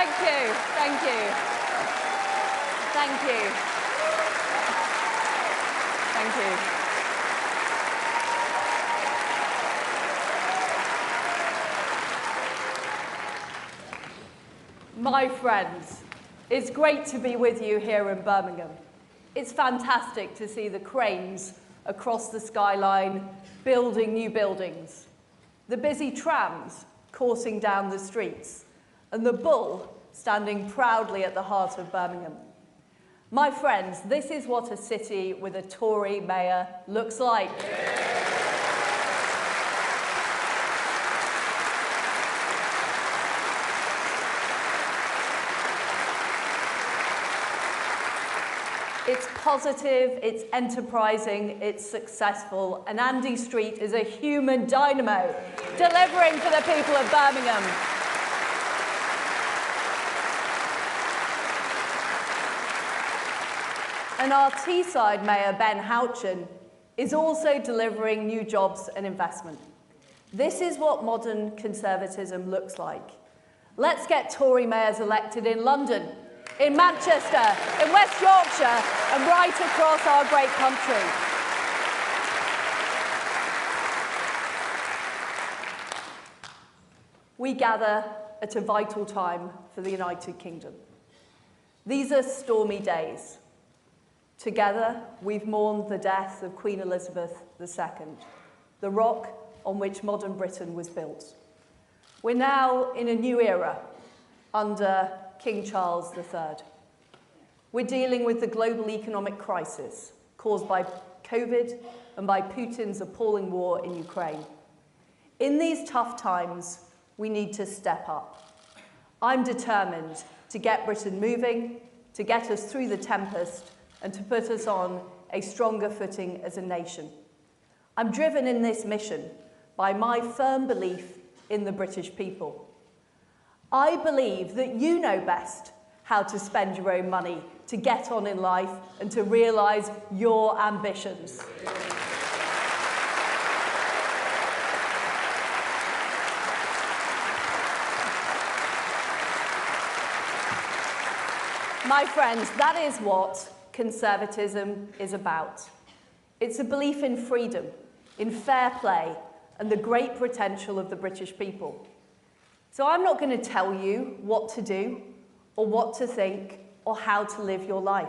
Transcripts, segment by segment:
Thank you. Thank you. Thank you. Thank you. My friends, it's great to be with you here in Birmingham. It's fantastic to see the cranes across the skyline building new buildings, the busy trams coursing down the streets, and the bull standing proudly at the heart of Birmingham. My friends, this is what a city with a Tory mayor looks like. It's positive, it's enterprising, it's successful, and Andy Street is a human dynamo, delivering for the people of Birmingham. And our Teesside Mayor, Ben Houchin, is also delivering new jobs and investment. This is what modern conservatism looks like. Let's get Tory mayors elected in London, in Manchester, in West Yorkshire, and right across our great country. We gather at a vital time for the United Kingdom. These are stormy days. Together, we've mourned the death of Queen Elizabeth II, the rock on which modern Britain was built. We're now in a new era under King Charles III. We're dealing with the global economic crisis caused by COVID and by Putin's appalling war in Ukraine. In these tough times, we need to step up. I'm determined to get Britain moving, to get us through the tempest, and to put us on a stronger footing as a nation. I'm driven in this mission by my firm belief in the British people. I believe that you know best how to spend your own money to get on in life and to realise your ambitions. My friends, that is what conservatism is about. It's a belief in freedom, in fair play, and the great potential of the British people. So I'm not going to tell you what to do, or what to think, or how to live your life.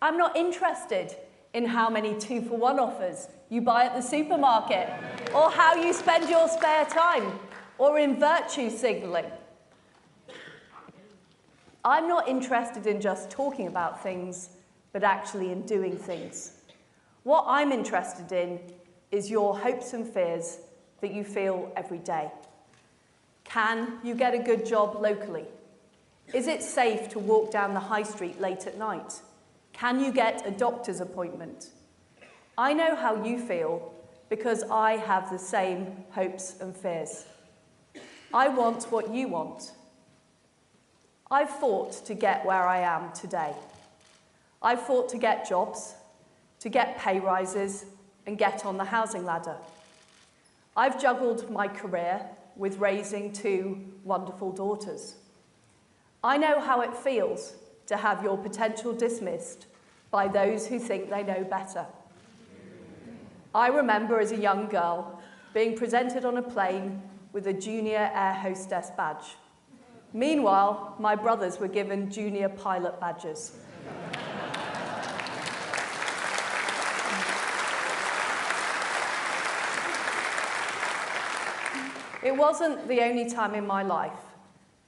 I'm not interested in how many 2-for-1 offers you buy at the supermarket, or how you spend your spare time, or in virtue signalling. I'm not interested in just talking about things, but actually in doing things. What I'm interested in is your hopes and fears that you feel every day. Can you get a good job locally? Is it safe to walk down the high street late at night? Can you get a doctor's appointment? I know how you feel because I have the same hopes and fears. I want what you want. I've fought to get where I am today. I've fought to get jobs, to get pay rises, and get on the housing ladder. I've juggled my career with raising 2 wonderful daughters. I know how it feels to have your potential dismissed by those who think they know better. I remember as a young girl being presented on a plane with a junior air hostess badge. Meanwhile, my brothers were given junior pilot badges. It wasn't the only time in my life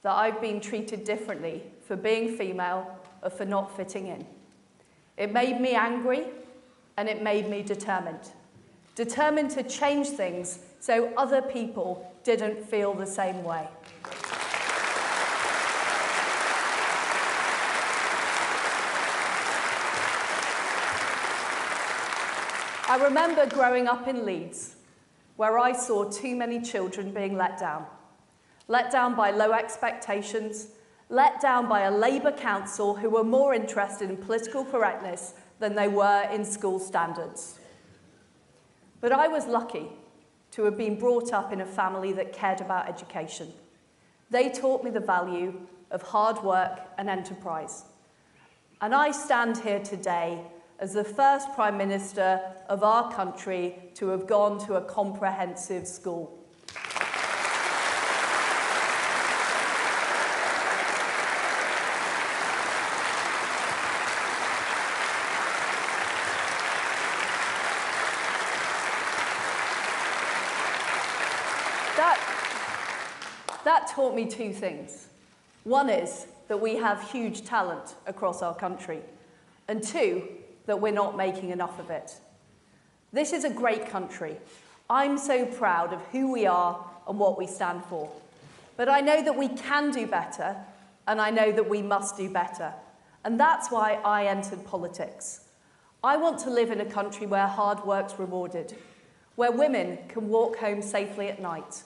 that I've been treated differently for being female or for not fitting in. It made me angry, and it made me determined. Determined to change things so other people didn't feel the same way. I remember growing up in Leeds, where I saw too many children being let down by low expectations, let down by a Labour council who were more interested in political correctness than they were in school standards. But I was lucky to have been brought up in a family that cared about education. They taught me the value of hard work and enterprise. And I stand here today as the first Prime Minister of our country to have gone to a comprehensive school. That taught me two things. One is that we have huge talent across our country, and two, that we're not making enough of it. This is a great country. I'm so proud of who we are and what we stand for. But I know that we can do better, and I know that we must do better. And that's why I entered politics. I want to live in a country where hard work's rewarded, where women can walk home safely at night,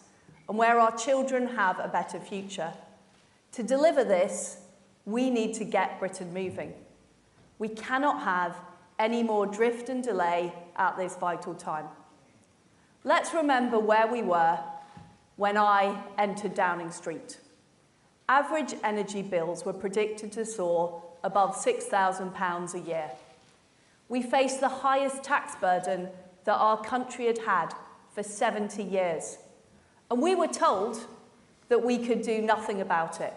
and where our children have a better future. To deliver this, we need to get Britain moving. We cannot have any more drift and delay at this vital time. Let's remember where we were when I entered Downing Street. Average energy bills were predicted to soar above £6,000 a year. We faced the highest tax burden that our country had had for 70 years. And we were told that we could do nothing about it.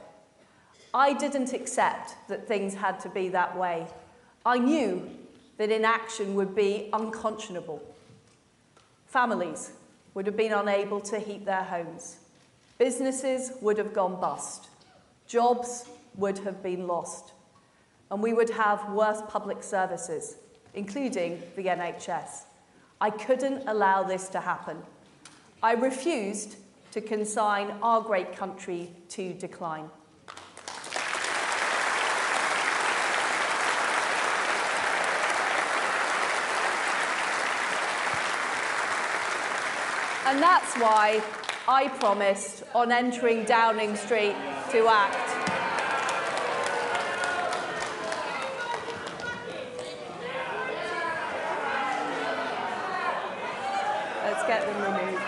I didn't accept that things had to be that way. I knew that inaction would be unconscionable. Families would have been unable to heat their homes. Businesses would have gone bust. Jobs would have been lost. And we would have worse public services, including the NHS. I couldn't allow this to happen. I refused to consign our great country to decline. And that's why I promised on entering Downing Street to act. Let's get them removed.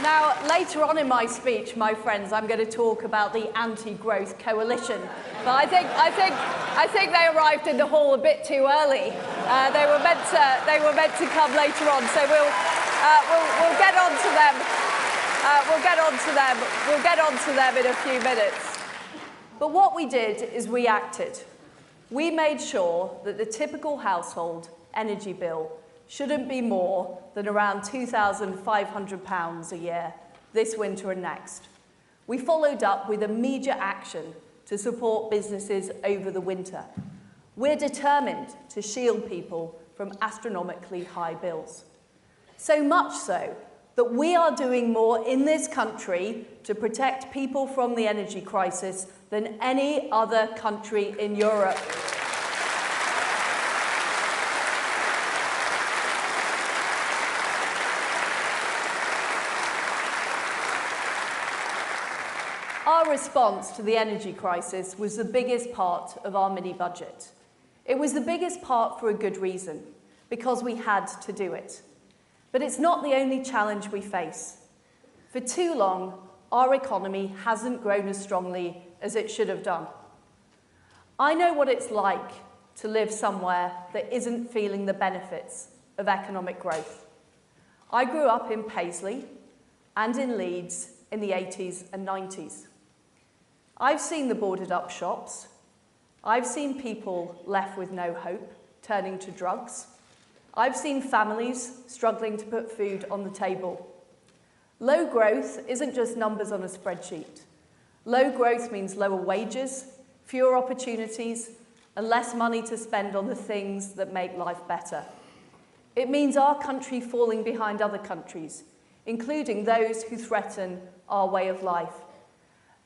Now, later on in my speech, my friends, I'm going to talk about the anti-growth coalition. But I think they arrived in the hall a bit too early. They were meant to come later on, so we'll get on to them. We'll get on to them in a few minutes. But what we did is we acted. We made sure that the typical household energy bill shouldn't be more than around £2,500 a year this winter and next. We followed up with immediate action to support businesses over the winter. We're determined to shield people from astronomically high bills. So much so that we are doing more in this country to protect people from the energy crisis than any other country in Europe. Our response to the energy crisis was the biggest part of our mini-budget. It was the biggest part for a good reason, because we had to do it. But it's not the only challenge we face. For too long, our economy hasn't grown as strongly as it should have done. I know what it's like to live somewhere that isn't feeling the benefits of economic growth. I grew up in Paisley and in Leeds in the 80s and 90s. I've seen the boarded up shops. I've seen people left with no hope, turning to drugs. I've seen families struggling to put food on the table. Low growth isn't just numbers on a spreadsheet. Low growth means lower wages, fewer opportunities, and less money to spend on the things that make life better. It means our country falling behind other countries, including those who threaten our way of life.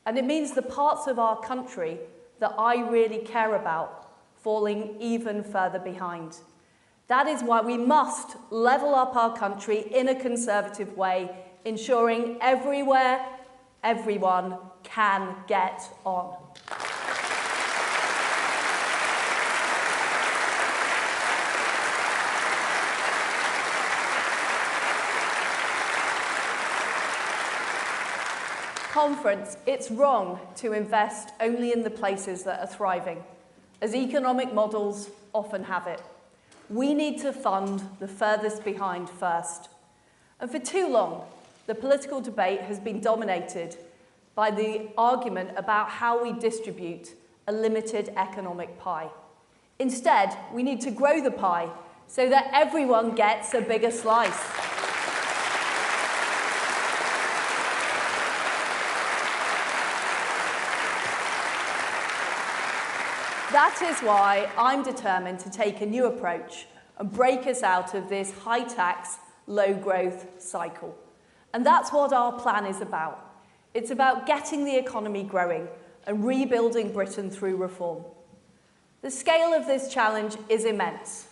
And it means the parts of our country that I really care about falling even further behind. That is why we must level up our country in a conservative way, ensuring everywhere, everyone can get on. Conference, it's wrong to invest only in the places that are thriving, as economic models often have it. We need to fund the furthest behind first. And for too long, the political debate has been dominated by the argument about how we distribute a limited economic pie. Instead, we need to grow the pie so that everyone gets a bigger slice. That is why I'm determined to take a new approach and break us out of this high-tax, low-growth cycle. And that's what our plan is about. It's about getting the economy growing and rebuilding Britain through reform. The scale of this challenge is immense.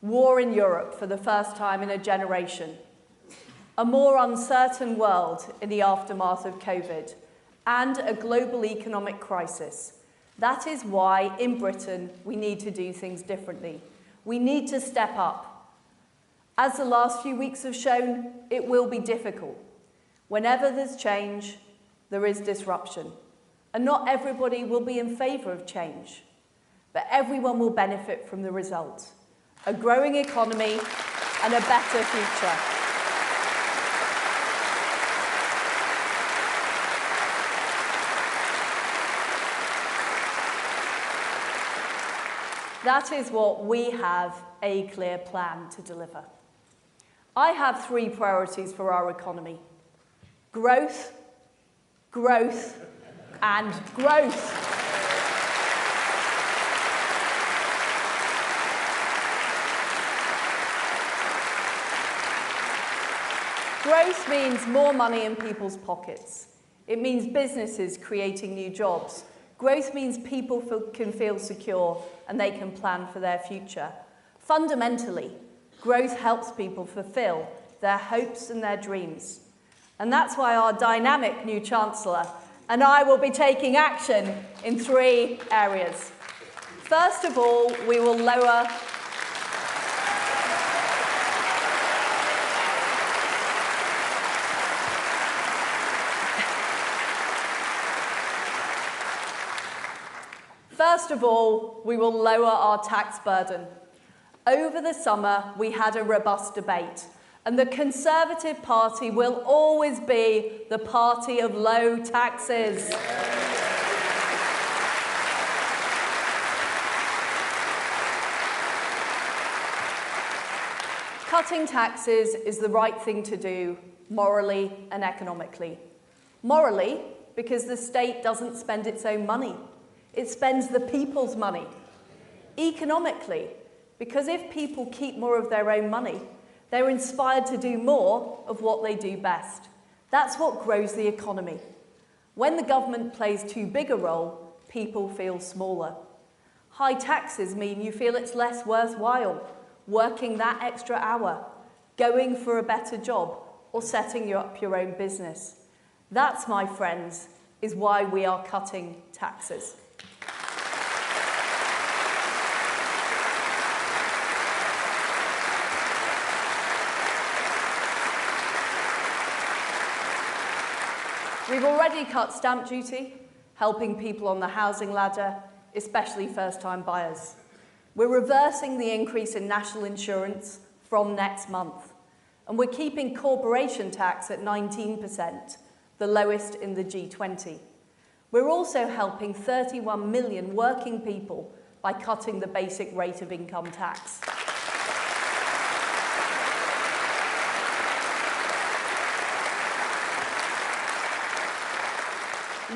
War in Europe for the first time in a generation, a more uncertain world in the aftermath of COVID, and a global economic crisis. That is why, in Britain, we need to do things differently. We need to step up. As the last few weeks have shown, it will be difficult. Whenever there's change, there is disruption. And not everybody will be in favour of change. But everyone will benefit from the result. A growing economy and a better future. That is what we have a clear plan to deliver. I have 3 priorities for our economy: growth, growth, and growth. Growth means more money in people's pockets. It means businesses creating new jobs. Growth means people can feel secure and they can plan for their future. Fundamentally, growth helps people fulfill their hopes and their dreams. And that's why our dynamic new Chancellor and I will be taking action in 3 areas. First of all, we will lower our tax burden. Over the summer, we had a robust debate, and the Conservative Party will always be the party of low taxes. Cutting taxes is the right thing to do, morally and economically. Morally, because the state doesn't spend its own money. It spends the people's money. Economically, because if people keep more of their own money, they're inspired to do more of what they do best. That's what grows the economy. When the government plays too big a role, people feel smaller. High taxes mean you feel it's less worthwhile working that extra hour, going for a better job, or setting up your own business. That's, my friends, is why we are cutting taxes. We've already cut stamp duty, helping people on the housing ladder, especially first-time buyers. We're reversing the increase in national insurance from next month, and we're keeping corporation tax at 19%, the lowest in the G20. We're also helping 31 million working people by cutting the basic rate of income tax.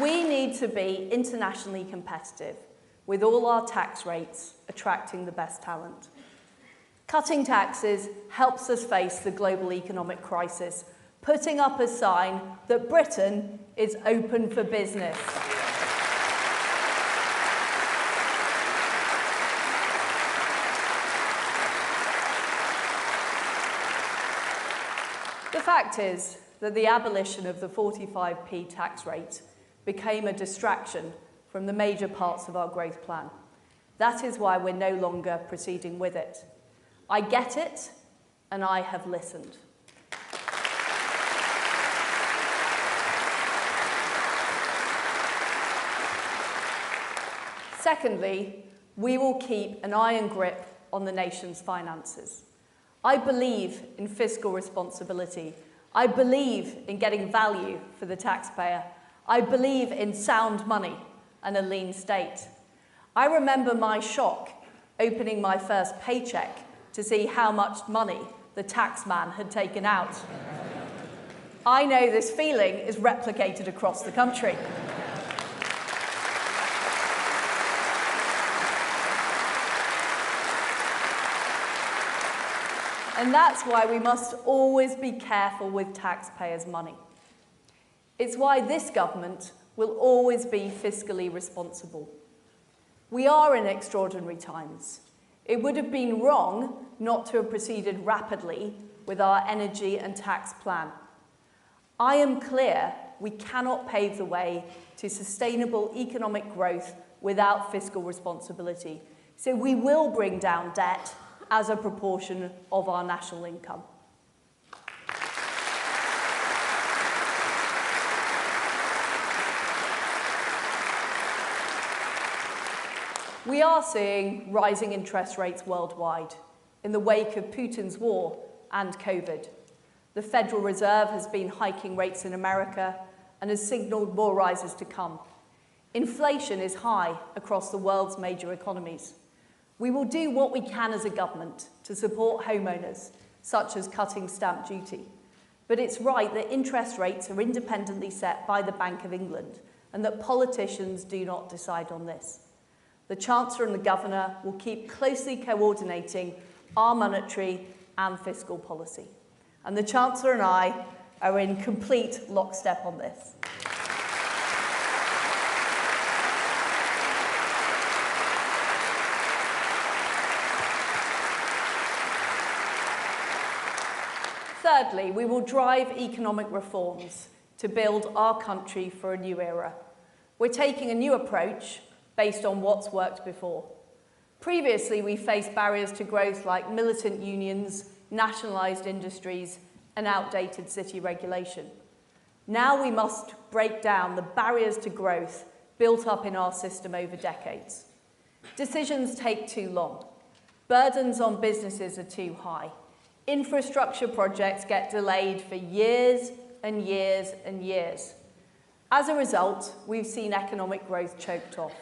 We need to be internationally competitive with all our tax rates attracting the best talent. Cutting taxes helps us face the global economic crisis, putting up a sign that Britain is open for business. The fact is that the abolition of the 45p tax rate became a distraction from the major parts of our growth plan. That is why we're no longer proceeding with it. I get it, and I have listened. Secondly, we will keep an iron grip on the nation's finances. I believe in fiscal responsibility. I believe in getting value for the taxpayer. I believe in sound money and a lean state. I remember my shock opening my first paycheck to see how much money the taxman had taken out. I know this feeling is replicated across the country. And that's why we must always be careful with taxpayers' money. It's why this government will always be fiscally responsible. We are in extraordinary times. It would have been wrong not to have proceeded rapidly with our energy and tax plan. I am clear we cannot pave the way to sustainable economic growth without fiscal responsibility. So we will bring down debt as a proportion of our national income. We are seeing rising interest rates worldwide in the wake of Putin's war and COVID. The Federal Reserve has been hiking rates in America and has signalled more rises to come. Inflation is high across the world's major economies. We will do what we can as a government to support homeowners, such as cutting stamp duty. But it's right that interest rates are independently set by the Bank of England and that politicians do not decide on this. The Chancellor and the Governor will keep closely coordinating our monetary and fiscal policy. And the Chancellor and I are in complete lockstep on this. Thirdly, we will drive economic reforms to build our country for a new era. We're taking a new approach based on what's worked before. Previously, we faced barriers to growth like militant unions, nationalised industries, and outdated city regulation. Now we must break down the barriers to growth built up in our system over decades. Decisions take too long. Burdens on businesses are too high. Infrastructure projects get delayed for years and years and years. As a result, we've seen economic growth choked off.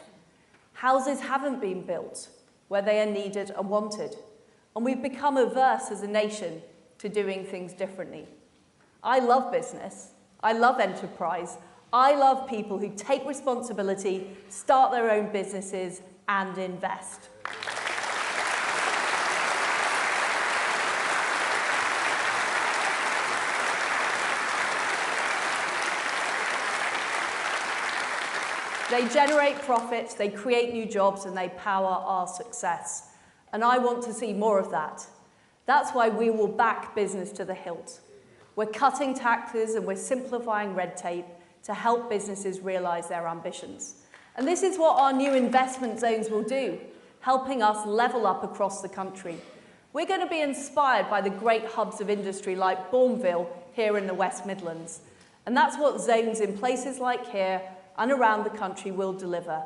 Houses haven't been built where they are needed and wanted, and we've become averse as a nation to doing things differently. I love business. I love enterprise. I love people who take responsibility, start their own businesses, and invest. They generate profits, they create new jobs, and they power our success. And I want to see more of that. That's why we will back business to the hilt. We're cutting taxes and we're simplifying red tape to help businesses realise their ambitions. And this is what our new investment zones will do, helping us level up across the country. We're going to be inspired by the great hubs of industry like Bourneville here in the West Midlands. And that's what zones in places like here and around the country will deliver.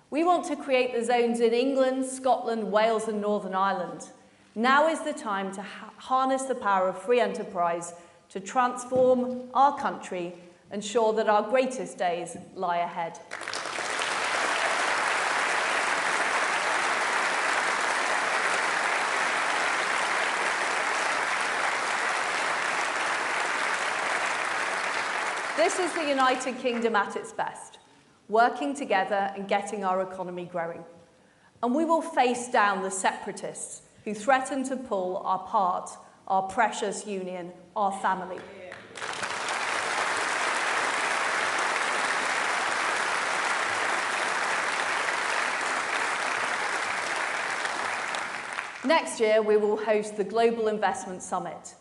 We want to create the zones in England, Scotland, Wales and Northern Ireland. Now is the time to harness the power of free enterprise to transform our country and ensure that our greatest days lie ahead. This is the United Kingdom at its best, working together and getting our economy growing. And we will face down the separatists who threaten to pull apart our precious union, our family. Next year, we will host the Global Investment Summit.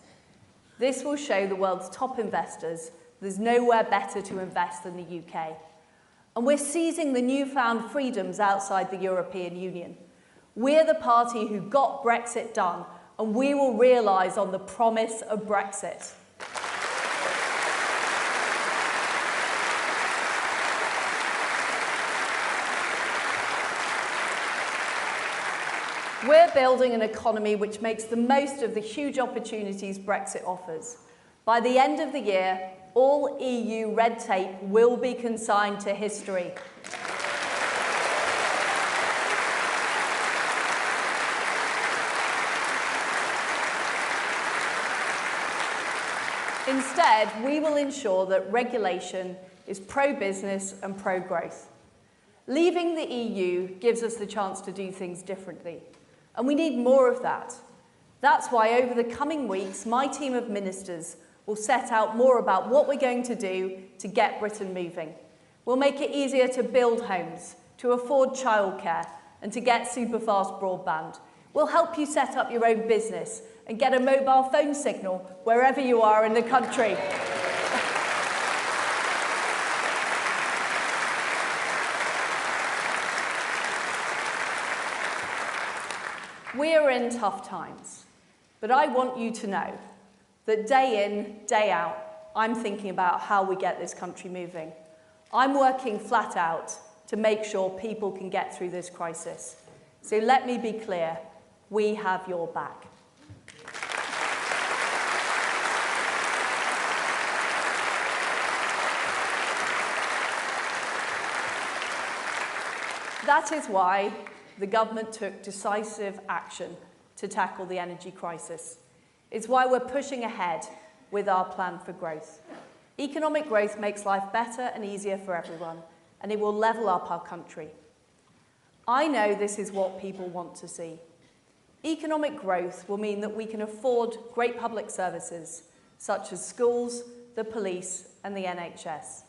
This will show the world's top investors there's nowhere better to invest than the UK. And we're seizing the newfound freedoms outside the European Union. We're the party who got Brexit done, and we will realise on the promise of Brexit. We're building an economy which makes the most of the huge opportunities Brexit offers. By the end of the year, all EU red tape will be consigned to history. Instead, we will ensure that regulation is pro-business and pro-growth. Leaving the EU gives us the chance to do things differently, and we need more of that. That's why over the coming weeks, my team of ministers will set out more about what we're going to do to get Britain moving. We'll make it easier to build homes, to afford childcare, and to get super-fast broadband. We'll help you set up your own business and get a mobile phone signal wherever you are in the country. We are in tough times, but I want you to know that day in, day out, I'm thinking about how we get this country moving. I'm working flat out to make sure people can get through this crisis. So let me be clear, we have your back. That is why the government took decisive action to tackle the energy crisis. It's why we're pushing ahead with our plan for growth. Economic growth makes life better and easier for everyone, and it will level up our country. I know this is what people want to see. Economic growth will mean that we can afford great public services, such as schools, the police, and the NHS.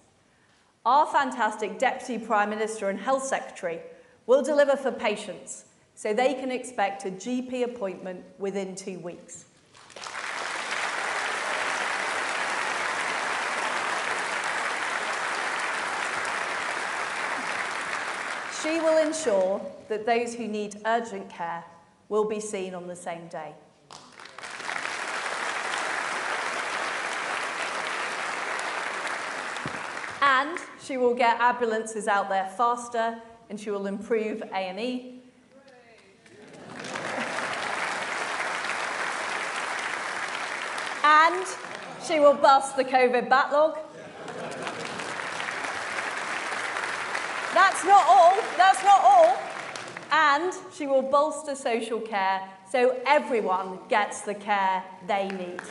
Our fantastic Deputy Prime Minister and Health Secretary will deliver for patients, so they can expect a GP appointment within 2 weeks. She will ensure that those who need urgent care will be seen on the same day. And she will get ambulances out there faster, and she will improve A&E. And she will bust the COVID backlog. That's not all. And she will bolster social care so everyone gets the care they need.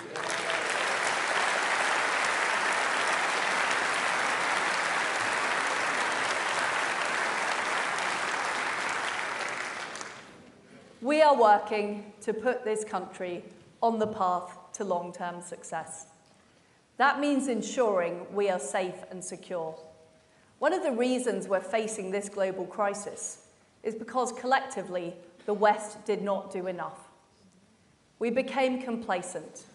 We are working to put this country on the path to long-term success. That means ensuring we are safe and secure. One of the reasons we're facing this global crisis is because collectively the West did not do enough. We became complacent.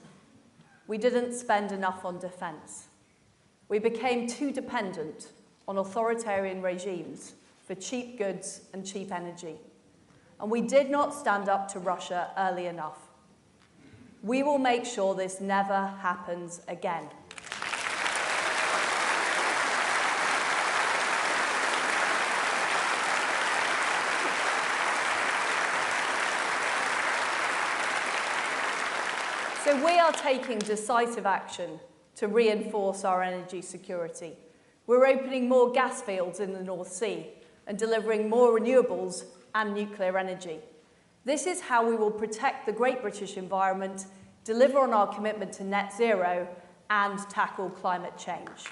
We didn't spend enough on defense. We became too dependent on authoritarian regimes for cheap goods and cheap energy. And we did not stand up to Russia early enough. We will make sure this never happens again. So we are taking decisive action to reinforce our energy security. We're opening more gas fields in the North Sea and delivering more renewables and nuclear energy. This is how we will protect the Great British environment, deliver on our commitment to net zero, and tackle climate change.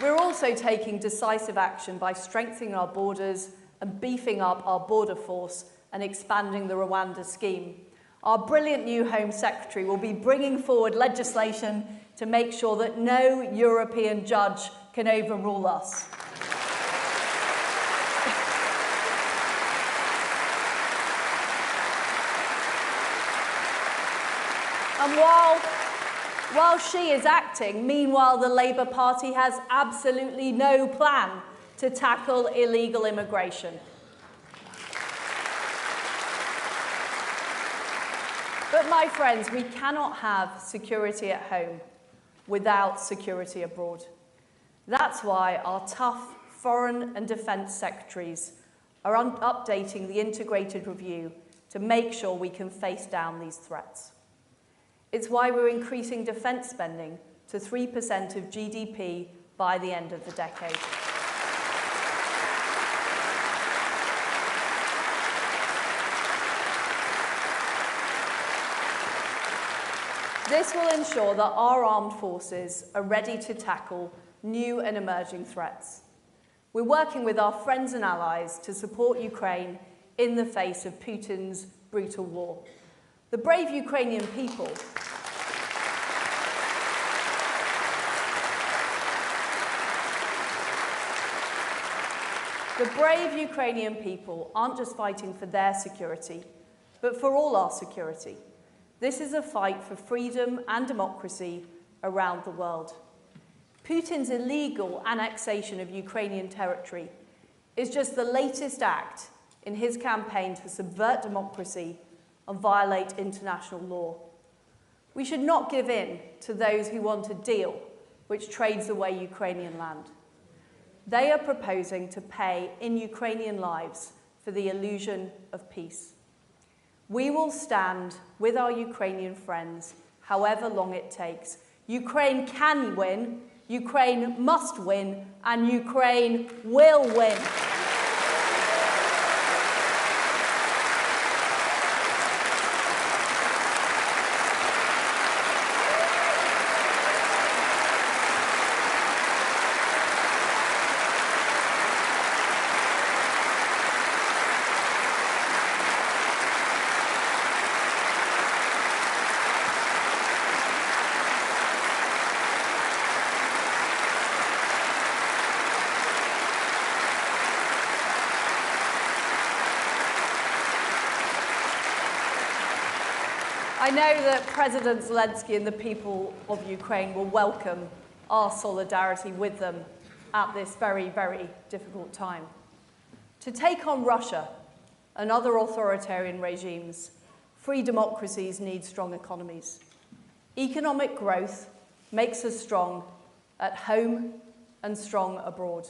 We're also taking decisive action by strengthening our borders and beefing up our border force and expanding the Rwanda scheme. Our brilliant new Home Secretary will be bringing forward legislation to make sure that no European judge can overrule us. And while she is acting, meanwhile, the Labour Party has absolutely no plan to tackle illegal immigration. But my friends, we cannot have security at home without security abroad. That's why our tough foreign and defence secretaries are updating the integrated review to make sure we can face down these threats. It's why we're increasing defence spending to 3% of GDP by the end of the decade. This will ensure that our armed forces are ready to tackle new and emerging threats. We're working with our friends and allies to support Ukraine in the face of Putin's brutal war. The brave Ukrainian people aren't just fighting for their security, but for all our security. This is a fight for freedom and democracy around the world. Putin's illegal annexation of Ukrainian territory is just the latest act in his campaign to subvert democracy and violate international law. We should not give in to those who want a deal which trades away Ukrainian land. They are proposing to pay in Ukrainian lives for the illusion of peace. We will stand with our Ukrainian friends, however long it takes. Ukraine can win, Ukraine must win, and Ukraine will win. I know that President Zelensky and the people of Ukraine will welcome our solidarity with them at this very, very difficult time. To take on Russia and other authoritarian regimes, free democracies need strong economies. Economic growth makes us strong at home and strong abroad.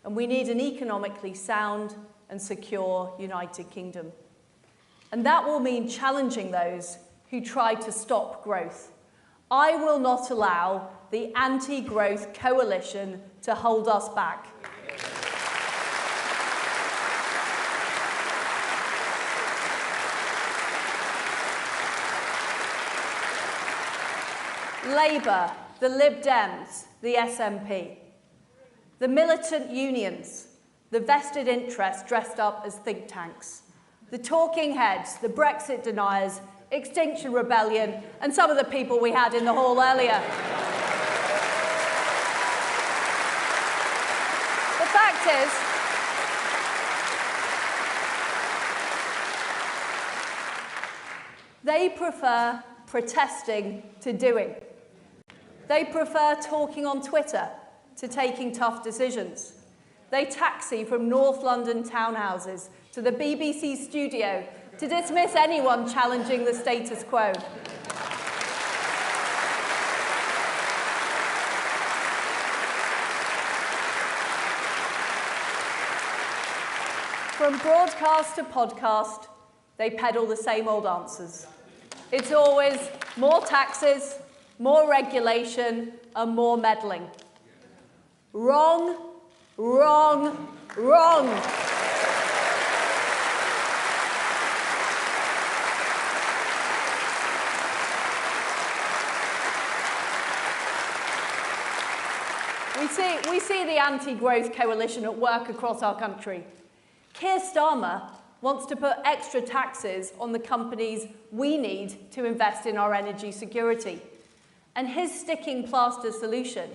And we need an economically sound and secure United Kingdom. And that will mean challenging those who try to stop growth. I will not allow the anti-growth coalition to hold us back. Labour, the Lib Dems, the SNP, the militant unions, the vested interests dressed up as think tanks, the talking heads, the Brexit deniers, Extinction Rebellion, and some of the people we had in the hall earlier. The fact is, they prefer protesting to doing. They prefer talking on Twitter to taking tough decisions. They taxi from North London townhouses to the BBC studio to dismiss anyone challenging the status quo. From broadcast to podcast, they peddle the same old answers. It's always more taxes, more regulation, and more meddling. Wrong, wrong, wrong. We see the anti-growth coalition at work across our country. Keir Starmer wants to put extra taxes on the companies we need to invest in our energy security. And his sticking plaster solution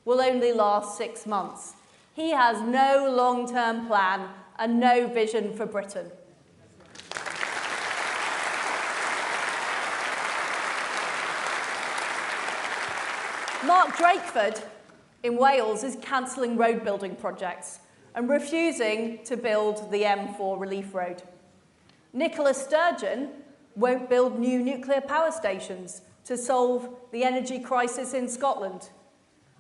will only last 6 months. He has no long-term plan and no vision for Britain. Mark Drakeford in Wales is cancelling road building projects and refusing to build the M4 relief road. Nicola Sturgeon won't build new nuclear power stations to solve the energy crisis in Scotland.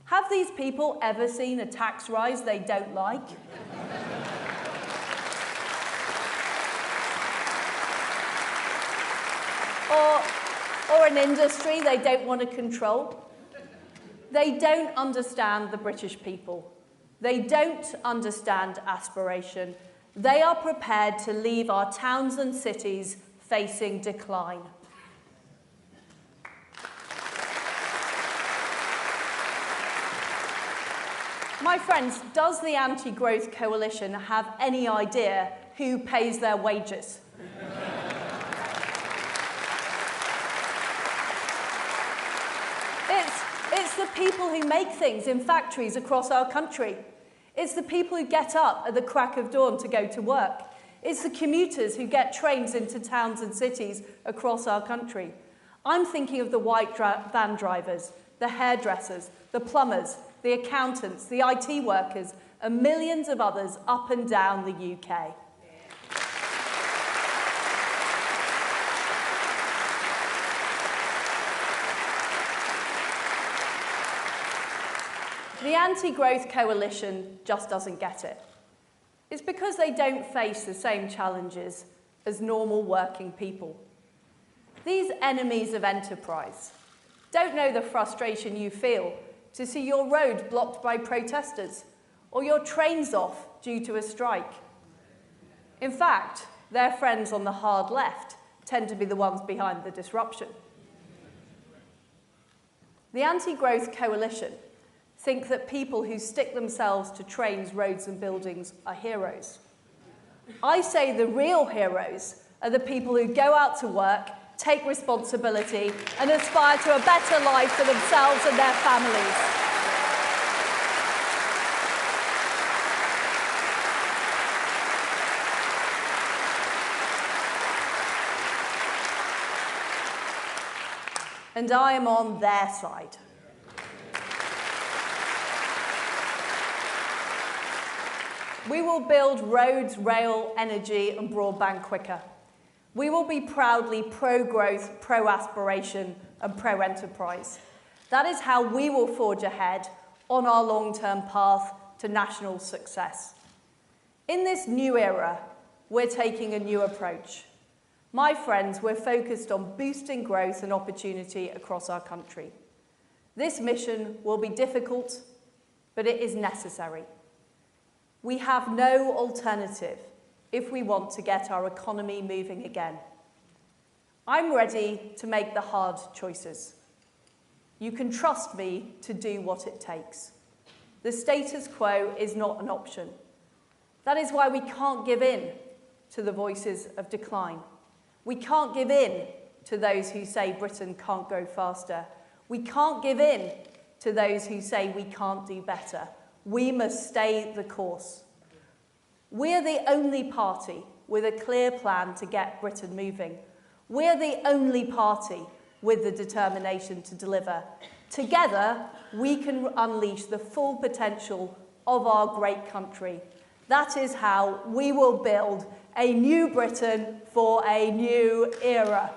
Have these people ever seen a tax rise they don't like? or an industry they don't want to control? They don't understand the British people. They don't understand aspiration. They are prepared to leave our towns and cities facing decline. My friends, does the anti-growth coalition have any idea who pays their wages? It's the people who make things in factories across our country. It's the people who get up at the crack of dawn to go to work. It's the commuters who get trains into towns and cities across our country. I'm thinking of the white van drivers, the hairdressers, the plumbers, the accountants, the IT workers, and millions of others up and down the UK. The anti-growth coalition just doesn't get it. It's because they don't face the same challenges as normal working people. These enemies of enterprise don't know the frustration you feel to see your road blocked by protesters or your trains off due to a strike. In fact, their friends on the hard left tend to be the ones behind the disruption. The anti-growth coalition think that people who stick themselves to trains, roads and buildings are heroes. I say the real heroes are the people who go out to work, take responsibility and aspire to a better life for themselves and their families. And I am on their side. We will build roads, rail, energy and broadband quicker. We will be proudly pro-growth, pro-aspiration and pro-enterprise. That is how we will forge ahead on our long-term path to national success. In this new era, we're taking a new approach. My friends, we're focused on boosting growth and opportunity across our country. This mission will be difficult, but it is necessary. We have no alternative if we want to get our economy moving again. I'm ready to make the hard choices. You can trust me to do what it takes. The status quo is not an option. That is why we can't give in to the voices of decline. We can't give in to those who say Britain can't go faster. We can't give in to those who say we can't do better. We must stay the course. We're the only party with a clear plan to get Britain moving. We're the only party with the determination to deliver. Together, we can unleash the full potential of our great country. That is how we will build a new Britain for a new era.